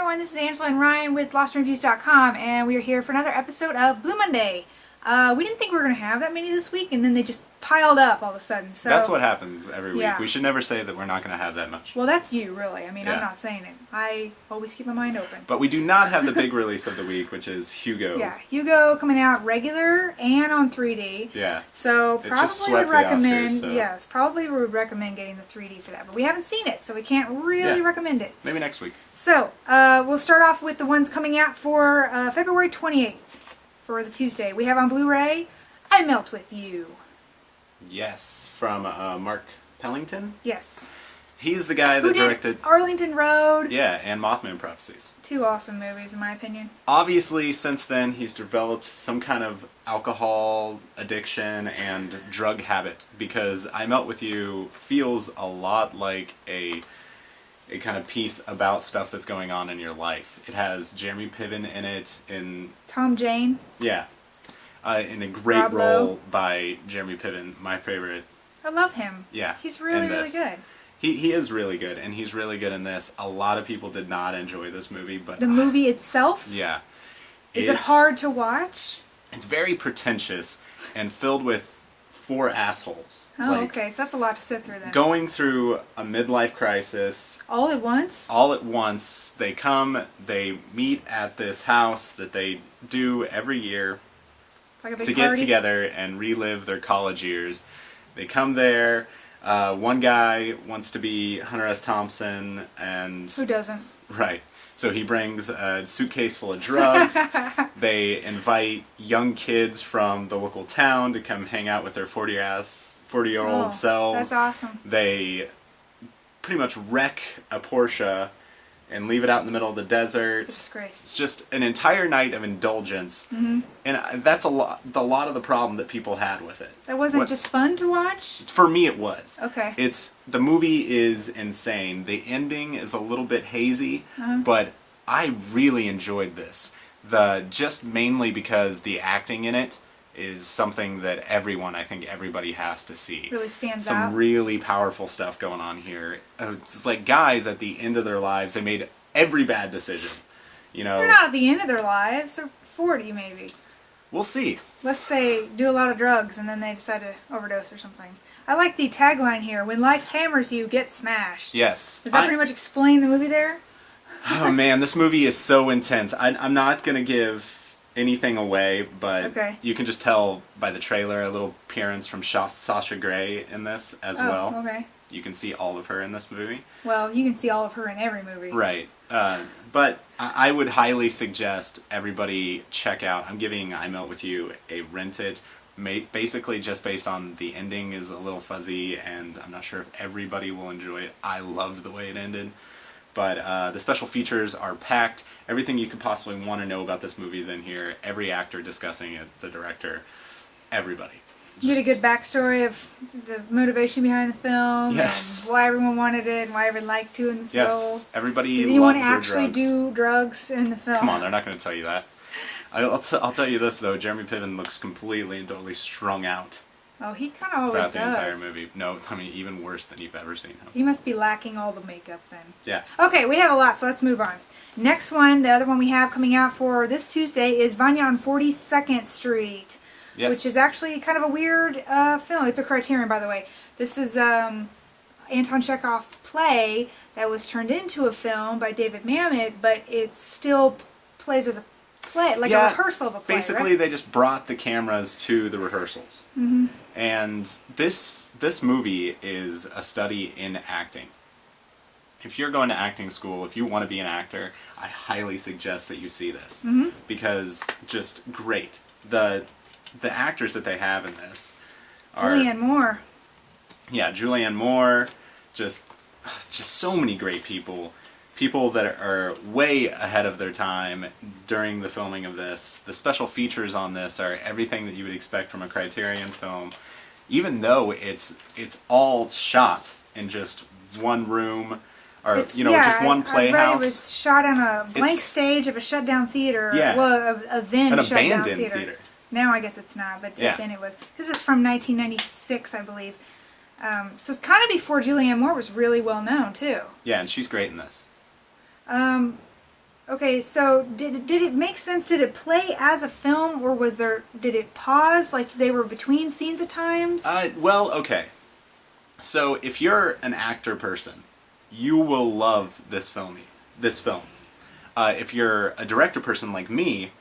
everyone, this is Angela and Ryan with LostReviews.com, and we are here for another episode of Blue Monday. We didn't think we were going to have that many this week, and then they just piled up all of a sudden. So that's what happens every week. Yeah. We should never say that we're not going to have that much. Well, that's you, really. I mean, Yeah. I'm not saying it. I always keep my mind open. But we do not have the big release of the week, which is Hugo. Yeah, Hugo coming out regular and on 3D. Yeah. So It just probably swept would the recommend, Oscars, so- yes, probably would recommend getting the 3D for that. But we haven't seen it, so we can't really Yeah. recommend it. Maybe next week. So, we'll start off with the ones coming out for February 28th for the Tuesday. We have on Blu-ray, I Melt With You. Yes, from Mark Pellington. Yes. He's the guy Who that did directed... Arlington Road. Yeah, and Mothman Prophecies. Two awesome movies, in my opinion. Obviously, since then, he's developed some kind of alcohol addiction and drug habit, because I Melt With You feels a lot like a kind of piece about stuff that's going on in your life. It has Jeremy Piven in it, Tom Jane. yeah, in a great Rob role Lowe. by Jeremy Piven, my favorite. I love him. Yeah, He's really, in really this. good. He is really good, and he's really good in this. A lot of people did not enjoy this movie, but The movie itself, yeah, is it hard to watch? It's very pretentious and filled with four assholes. Oh, okay, so that's a lot to sit through then. Going through a midlife crisis All at once? all at once. They come, they meet at this house that they do every year Like a big to get party? together and relive their college years. They come there. One guy wants to be Hunter S. Thompson, and Who doesn't? right. So he brings a suitcase full of drugs. They invite young kids from the local town to come hang out with their 40-year-old Oh, selves. that's awesome. They pretty much wreck a Porsche and leave it out in the middle of the desert. It's a disgrace. It's just an entire night of indulgence, and that's a lot of the problem that people had with it. That wasn't What- just fun to watch? For me, it was. Okay. The movie is insane. The ending is a little bit hazy, but I really enjoyed this. Just mainly because the acting in it is something that I think everybody has to see. Really stands Some out. really powerful stuff going on here. It's like guys at the end of their lives, they made every bad decision. You know, They're not at the end of their lives. They're 40 maybe. we'll see. Unless they do a lot of drugs and then they decide to overdose or something. I like the tagline here, when life hammers you, get smashed. Yes. Does that pretty much explain the movie there? Oh man, this movie is so intense. I'm not going to give anything away, but Okay. you can just tell by the trailer a little appearance from Sasha Grey in this as well. Okay. You can see all of her in this movie. Well, you can see all of her in every movie. Right. But I would highly suggest everybody check out, I'm giving I Melt With You a rent it. Basically just based on the ending is a little fuzzy, and I'm not sure if everybody will enjoy it. I loved the way it ended. But the special features are packed. Everything you could possibly want to know about this movie is in here. Every actor discussing it, the director, everybody. You get a good backstory of the motivation behind the film. Yes. And why everyone wanted it and why everyone liked to in this role. Yes, everybody Did loves anyone their actually drugs. do drugs in the film? Come on, they're not going to tell you that. I'll tell you this, though. Jeremy Piven looks completely and totally strung out Oh, he kind of always throughout the does. entire movie. No, I mean, even worse than you've ever seen him. He must be lacking all the makeup then. Yeah. Okay, we have a lot, so let's move on. Next one, the other one we have coming out for this Tuesday is Vanya on 42nd Street. Yes. Which is actually kind of a weird film. It's a Criterion, by the way. This is Anton Chekhov play that was turned into a film by David Mamet, but it still plays as a play, like a rehearsal of a play. Basically, right? they just brought the cameras to the rehearsals. Mm-hmm. And this movie is a study in acting. If you're going to acting school, if you want to be an actor, I highly suggest that you see this. Mm-hmm. Because just great. The actors that they have in this are... Julianne Moore. Yeah, Julianne Moore, just so many great people. People that are way ahead of their time during the filming of this. The special features on this are everything that you would expect from a Criterion film, even though it's all shot in just one room, or just one I read playhouse. it was shot on a blank It's- stage of a shut-down theater. Yeah. Well, a then An shut-down abandoned theater. Now I guess it's not, but Yeah. then it was. This is from 1996, I believe. So it's kind of before Julianne Moore was really well known, too. Yeah, and she's great in this. Okay, so did it make sense? Did it play as a film, or did it pause like they were between scenes at times? Well, okay. So if you're an actor person, you will love this film. If you're a director person like me,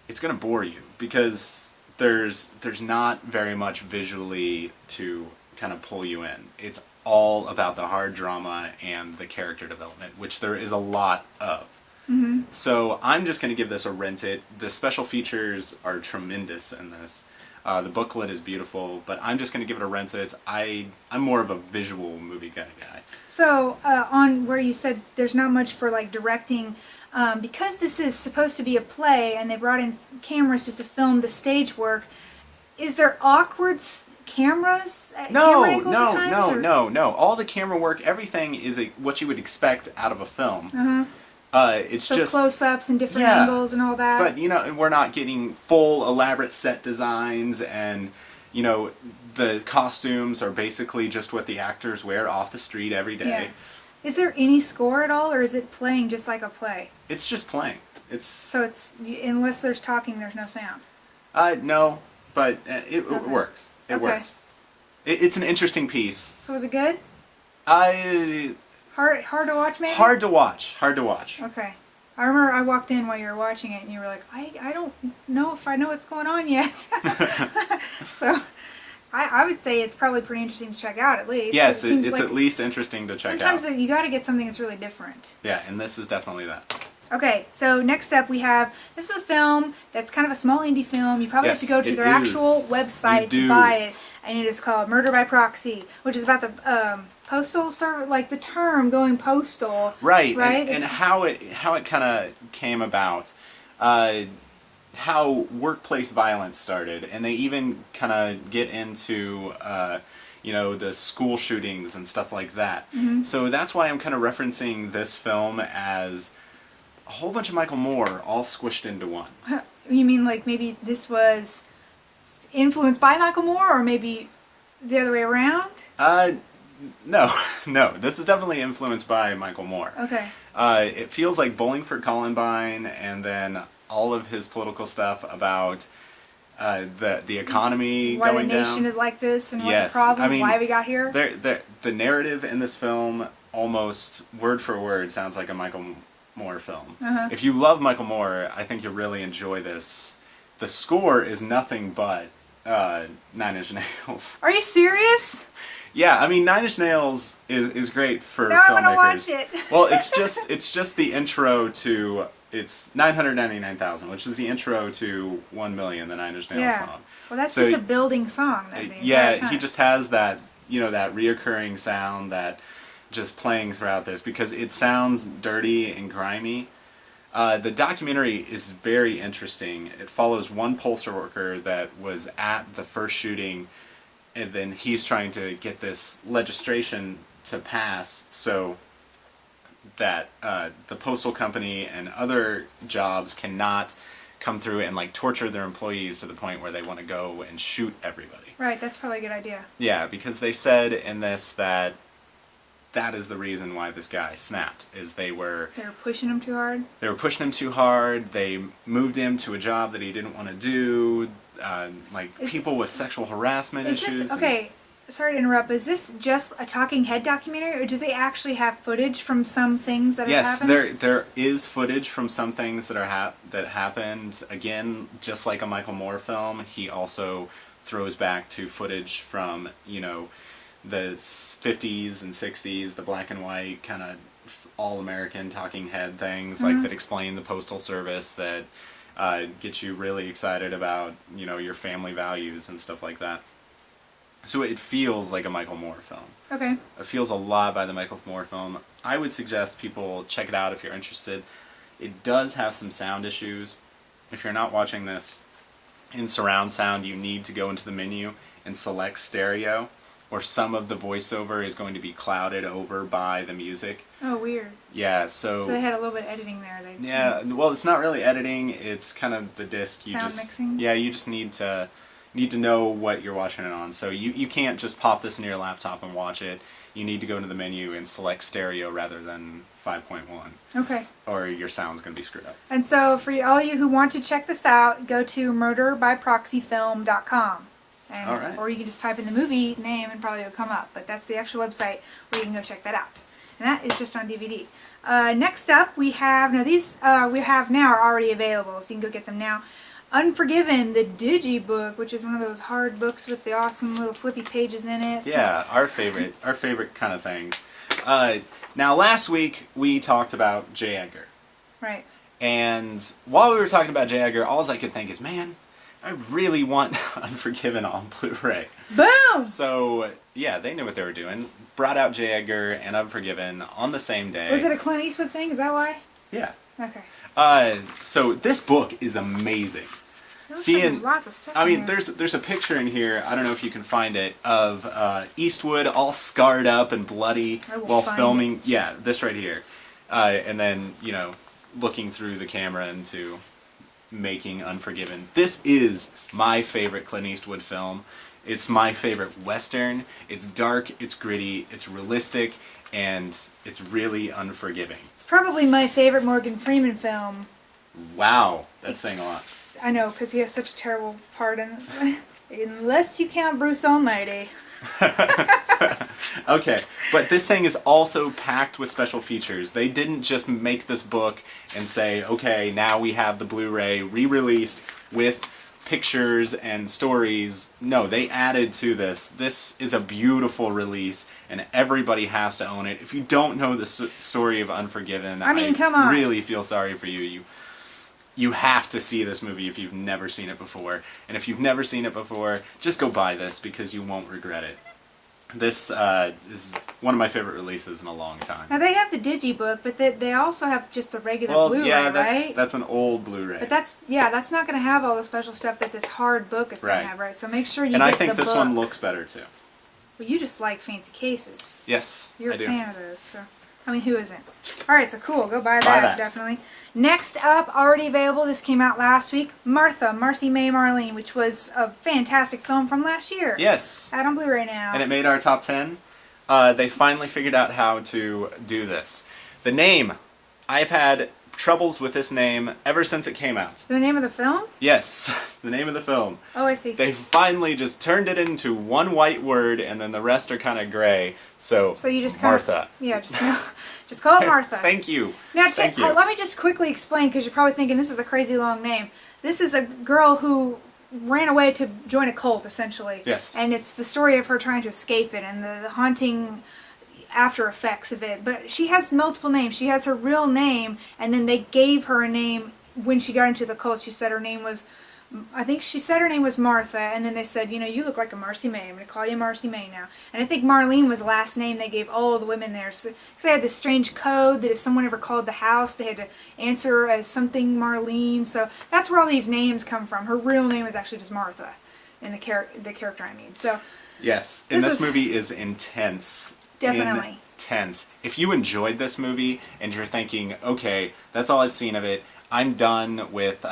it's gonna bore you because there's not very much visually to kind of pull you in. It's all about the hard drama and the character development, which there is a lot of. Mm-hmm. So I'm just going to give this a rent it. The special features are tremendous in this. The booklet is beautiful, but I'm just going to give it a rent it. I'm more of a visual movie kind of guy. So on where you said there's not much for like directing, because this is supposed to be a play and they brought in cameras just to film the stage work, is there awkward cameras? Camera angles at times, no. All the camera work, everything is what you would expect out of a film. Uh-huh. It's so just close-ups and different angles and all that. But we're not getting full elaborate set designs, and the costumes are basically just what the actors wear off the street every day. Yeah. Is there any score at all, or is it playing just like a play? It's just playing. So it's unless there's talking, there's no sound. No, but it works. It works. It's an interesting piece. So was it good? Hard to watch, maybe? Hard to watch. Okay. I remember I walked in while you were watching it, and you were like, I don't know if I know what's going on yet. So I would say it's probably pretty interesting to check out, at least. Yes, it's like at least interesting to check out. Sometimes you got to get something that's really different. Yeah, and this is definitely that. Okay, so next up we have, this is a film that's kind of a small indie film. You probably have to go to their actual website to buy it, and it is called Murder by Proxy, which is about the postal service, like the term going postal. Right? And how it kind of came about, how workplace violence started, and they even kind of get into the school shootings and stuff like that. Mm-hmm. So that's why I'm kind of referencing this film as a whole bunch of Michael Moore all squished into one. You mean like maybe this was influenced by Michael Moore, or maybe the other way around? No. This is definitely influenced by Michael Moore. Okay. It feels like Bowling for Columbine, and then all of his political stuff about the economy why going down. Why the nation is like this, and Yes. what the problem, I mean, why we got here. The narrative in this film, almost word for word, sounds like a Michael Moore film. Uh-huh. If you love Michael Moore, I think you'll really enjoy this. The score is nothing but Nine Inch Nails. Are you serious? Yeah, I mean, Nine Inch Nails is great for now filmmakers. I want to watch it. Well, it's just the intro to, it's 999,000, which is the intro to 1 Million, the Nine Inch Nails song. Well, that's So just a building song. He just has that, that reoccurring sound that just playing throughout this, because it sounds dirty and grimy. The documentary is very interesting. It follows one postal worker that was at the first shooting, and then he's trying to get this legislation to pass so that the postal company and other jobs cannot come through and like torture their employees to the point where they want to go and shoot everybody. Right, that's probably a good idea. Yeah, because they said in this that is the reason why this guy snapped, is they were pushing him too hard? They were pushing him too hard. They moved him to a job that he didn't want to do. People with sexual harassment issues. Okay, sorry to interrupt. Is this just a talking head documentary, or do they actually have footage from some things that have happened? Yes, there is footage from some things that that happened. Again, just like a Michael Moore film, he also throws back to footage from the 50s and 60s, the black and white kind of all-American talking head things like that explain the postal service, that get you really excited about your family values and stuff like that. So it feels like a Michael Moore film. Okay. It feels a lot by the Michael Moore film. I would suggest people check it out if you're interested. It does have some sound issues. If you're not watching this in surround sound, you need to go into the menu and select stereo, or some of the voiceover is going to be clouded over by the music. Oh, weird. Yeah, so they had a little bit of editing there. Well, it's not really editing, it's kind of the disc. Sound mixing? Yeah, you just need to need to know what you're watching it on. So you can't just pop this into your laptop and watch it. You need to go into the menu and select stereo rather than 5.1. Okay. Or your sound's going to be screwed up. And so for all you who want to check this out, go to murderbyproxyfilm.com. And, all right. Or you can just type in the movie name and probably it'll come up. But that's the actual website where you can go check that out. And that is just on DVD. Next up, we have, now these we have now are already available, so you can go get them now. Unforgiven, the digibook, which is one of those hard books with the awesome little flippy pages in it. Yeah, our favorite kind of things. Now, last week we talked about J. Edgar. Right. And while we were talking about J. Edgar, all I could think is, man, I really want Unforgiven on Blu-ray. Boom! So, yeah, they knew what they were doing. Brought out J. Edgar and Unforgiven on the same day. Was it a Clint Eastwood thing? Is that why? Yeah. Okay. So this book is amazing. Seeing, like lots of stuff I mean, in here. there's a picture in here, I don't know if you can find it, of Eastwood all scarred up and bloody while filming. Yeah, this right here. And then, you know, looking through the camera into making Unforgiven. This is my favorite Clint Eastwood film. It's my favorite Western. It's dark, it's gritty, it's realistic, and it's really unforgiving. It's probably my favorite Morgan Freeman film. Wow, that's saying a lot. I know, because he has such a terrible part in it. Unless you count Bruce Almighty. Okay, but this thing is also packed with special features. They didn't just make this book and say, okay, now we have the Blu-ray re-released with pictures and stories. No, they added to this. This is a beautiful release, and everybody has to own it. If you don't know the story of Unforgiven, I mean, come on. Really feel sorry for you. You have to see this movie if you've never seen it before. And if you've never seen it before, just go buy this because you won't regret it. This is one of my favorite releases in a long time. Now they have the digibook, but they also have just the regular Blu-ray, yeah, right? that's an old Blu-ray. But that's not going to have all the special stuff that this hard book is going to have, right? So make sure you and get I think the this book. one looks better too. Well, you just like fancy cases. Yes, You're I do. a fan of those, so I mean, who isn't? All right, so cool. Go buy Buy that, that. definitely. Next up, already available. This came out last week. Martha Marcy May Marlene, which was a fantastic film from last year. Yes. Out on Blu-ray now. And it made our top 10. They finally figured out how to do this. The name, I've had troubles with this name ever since it came out. The name of the film? Yes, the name of the film. Oh, I see. They finally just turned it into one white word, and then the rest are kind of gray. So you just Martha. Just call it Martha. Thank you. Now, Thank you. let me just quickly explain, because you're probably thinking this is a crazy long name. This is a girl who ran away to join a cult, essentially. Yes. And it's the story of her trying to escape it and the haunting after effects of it. But she has multiple names. She has her real name, and then they gave her a name when she got into the cult. She said her name was, I think she said her name was Martha, and then they said, you know, you look like a Marcy May. I'm going to call you Marcy May now. And I think Marlene was the last name they gave all the women there. So, because they had this strange code that if someone ever called the house, they had to answer as something Marlene. So that's where all these names come from. Her real name is actually just Martha, in the character I mean. So yes, and this movie is intense. Definitely. Intense. If you enjoyed this movie and you're thinking, okay, that's all I've seen of it, I'm done with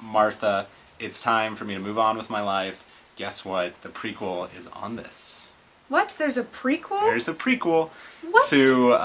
Martha, it's time for me to move on with my life, guess what? The prequel is on this. What? There's a prequel? There's a prequel What? to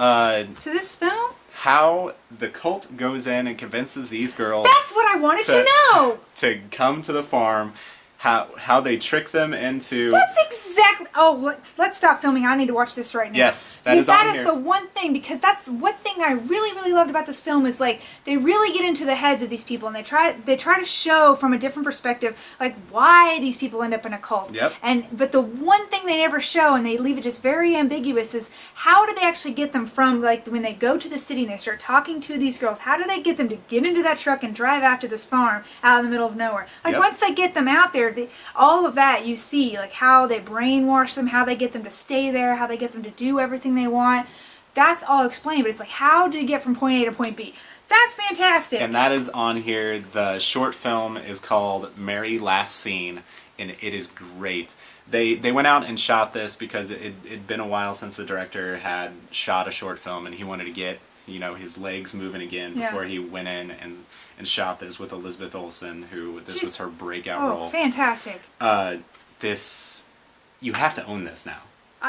this film? how the cult goes in and convinces these girls That's what I wanted to know! to come to the farm, how they trick them into... That's exactly... Oh, let's stop filming. I need to watch this right now. Yes, that because is on that is here. the one thing, because that's one thing I really, really loved about this film is, like, they really get into the heads of these people, and they try to show from a different perspective, like, why these people end up in a cult. Yep. But the one thing they never show, and they leave it just very ambiguous, is how do they actually get them from, like, when they go to the city and they start talking to these girls, how do they get them to get into that truck and drive after this farm out in the middle of nowhere? Like, Yep. once they get them out there, all of that you see, like how they brainwash them, how they get them to stay there, how they get them to do everything they want. That's all explained, but it's like, how do you get from point A to point B? That's fantastic. And that is on here. The short film is called Mary Last Scene, and it is great. They went out and shot this because it'd been a while since the director had shot a short film, and he wanted to get his legs moving again Yeah. before he went in and shot this with Elizabeth Olsen, who this was her breakout Oh, role. fantastic. You have to own this now.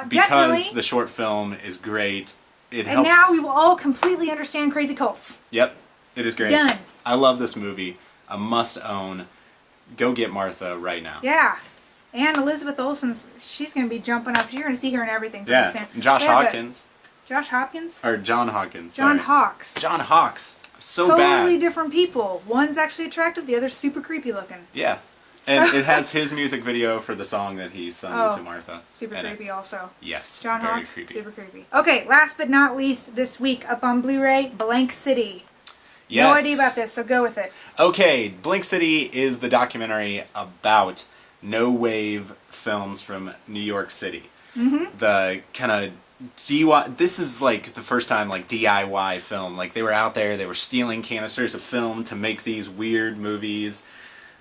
Definitely. Because the short film is great. It And helps. now we will all completely understand crazy cults. Yep, it is great. Done. I love this movie. A must own. Go get Martha right now. Yeah. And Elizabeth Olsen's, she's going to be jumping up. You're going to see her in everything pretty Yeah, soon. and Josh They have Hawkins. Josh Hopkins? Or John Hawkins. John sorry. Hawkes. John Hawkes. So Totally bad. different people. One's actually attractive, the other's super creepy looking. Yeah. And So- it has his music video for the song that he sung to Martha. Super in it. creepy also. Yes, John very Hawkes, creepy. super creepy. Okay, last but not least, this week up on Blu-ray, Blank City. Yes. No idea about this, so go with it. Okay, Blink City is the documentary about no-wave films from New York City. Mm-hmm. The kind of DIY. This is like the first time like DIY film. Like they were out there, they were stealing canisters of film to make these weird movies.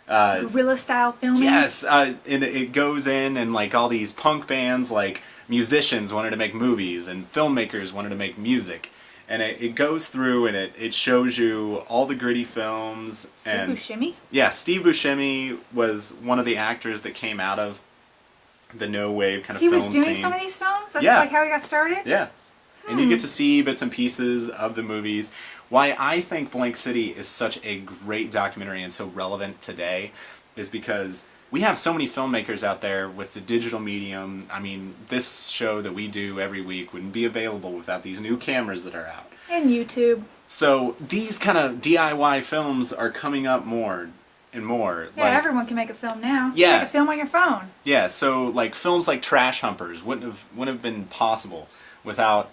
Guerrilla style filming. Yes, and it goes in and like all these punk bands, like musicians wanted to make movies and filmmakers wanted to make music. And it goes through and it shows you all the gritty films. Steve and Buscemi? Yeah, Steve Buscemi was one of the actors that came out of the no wave kind of He film was doing scene. some of these films? That's Yeah. like how he got started? Yeah. And you get to see bits and pieces of the movies. Why I think Blank City is such a great documentary and so relevant today is because we have so many filmmakers out there with the digital medium. I mean, this show that we do every week wouldn't be available without these new cameras that are out. And YouTube. So these kind of DIY films are coming up more and more. Yeah, everyone can make a film now. You Yeah. can make a film on your phone. Yeah, so like films like Trash Humpers wouldn't have been possible without,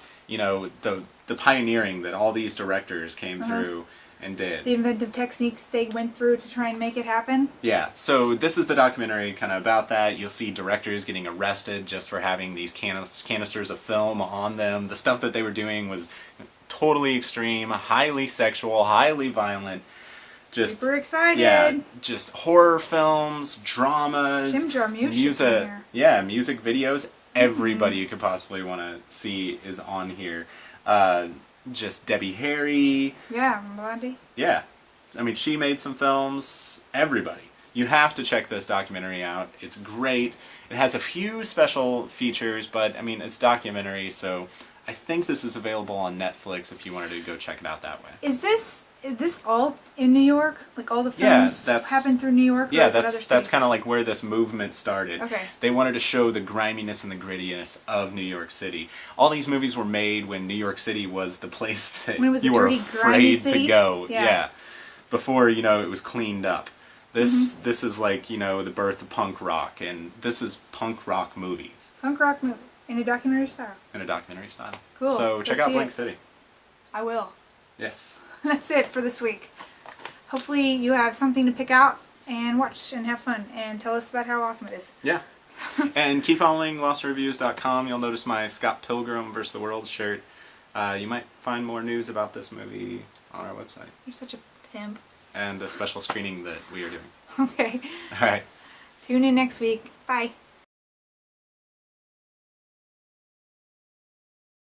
the pioneering that all these directors came through and did. The inventive techniques they went through to try and make it happen. Yeah, so this is the documentary kind of about that. You'll see directors getting arrested just for having these canisters of film on them. The stuff that they were doing was totally extreme, highly sexual, highly violent. Just Super excited. Yeah, just horror films, dramas, Jim Jarmusch is music. on here. Yeah, music videos. Everybody you could possibly want to see is on here. Just Debbie Harry. Yeah, Blondie. Yeah, I mean she made some films. Everybody, you have to check this documentary out. It's great. It has a few special features, but I mean it's documentary, so I think this is available on Netflix if you wanted to go check it out that way. Is this all in New York? Like all the Yeah, films happen through New York? Or Yeah, is it other that's states? kind of like where this movement started. Okay. They wanted to show the griminess and the grittiness of New York City. All these movies were made when New York City was the place that When it was a you were dirty, grimy afraid to city? go. Yeah. Before, it was cleaned up. This is like, the birth of punk rock, and this is punk rock movies Punk rock movie in a documentary style. in a documentary style. Cool. So Go check out see Blank it. City. I will. Yes. That's it for this week. Hopefully you have something to pick out and watch and have fun and tell us about how awesome it is. Yeah. And keep following LostReviews.com. You'll notice my Scott Pilgrim vs. the World shirt. You might find more news about this movie on our website. You're such a pimp. And a special screening that we are doing. Okay. All right. Tune in next week. Bye.